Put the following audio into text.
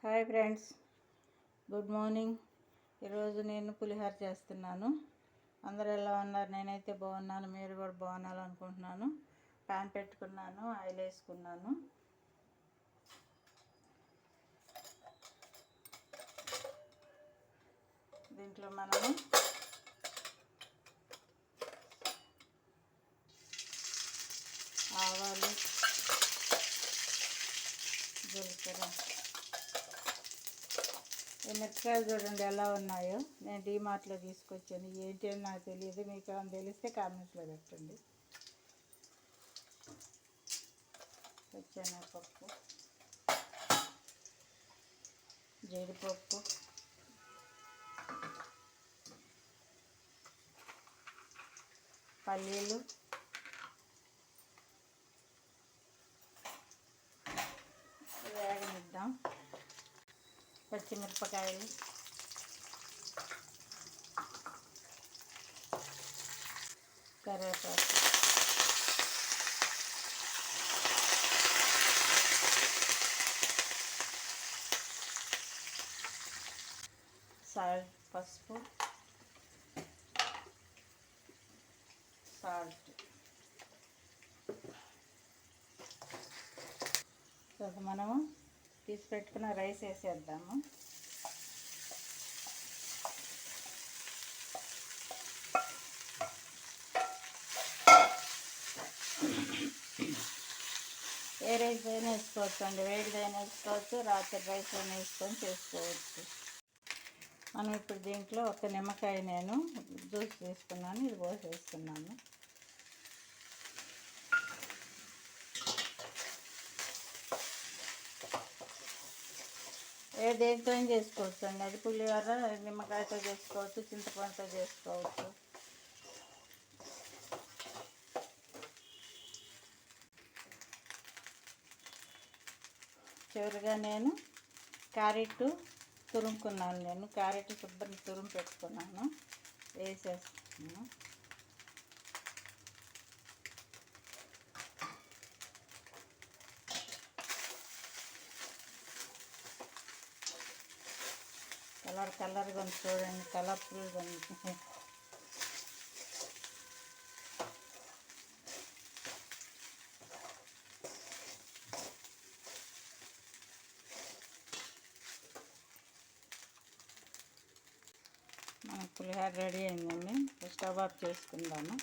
Hi friends, good morning. ఈరోజు నేను పులిహోర చేస్తున్నాను. అందరూ ఎలా ఉన్నారు? నేనైతే బాగున్నాను, మీరు కూడా బాగున్నారనుకుంటున్నాను. ప్యాన్ పెట్టుకున్నాను, ఆయిల్ వేసుకున్నాను. దీంట్లో మనము ఆవాలు, జీలకర్ర, ఈ మిరపకాయలు చూడండి ఎలా ఉన్నాయో. నేను డీమార్ట్లో తీసుకొచ్చాను. ఏంటి అని నాకు తెలియదు, మీకు ఏమైనా తెలిస్తే కామెంట్స్లో పెట్టండి. పచ్చెనగపప్పు, జీడిపప్పు, పల్లీలు, వేగనిద్దాం. పచ్చిమిరపకాయలు, కరివేపాకు, సాల్ట్, పసుపు, సాల్ట్. తర్వాత మనము తీసి పెట్టుకున్న రైస్ వేసేద్దాము. ఏ రైస్ అయినా వేసుకోవచ్చు అండి, వేడిదైనా వేసుకోవచ్చు, రాత్రి రైస్ అయినా వేసుకొని చేసుకోవచ్చు. మనం ఇప్పుడు దీంట్లో ఒక నిమ్మకాయ నేను జ్యూస్ తీసుకున్నాను, ఇది పోసేస్తున్నాను. దేనితో చేసుకోవచ్చు అండి, అది పులిహోర నిమ్మకాయతో చేసుకోవచ్చు, చింతపండుతో చేసుకోవచ్చు. చివరిగా నేను క్యారెట్ తురుముకున్నాను. నేను క్యారెట్ శుభ్రం తురుము పెట్టుకున్నాను, వేసేస్తున్నాను. కలర్గా ఉంది చూడండి, కలర్ఫుల్గా ఉంది. మన పులిహోర రెడీ అయిందండి. స్టవ్ ఆఫ్ చేసుకుందాము.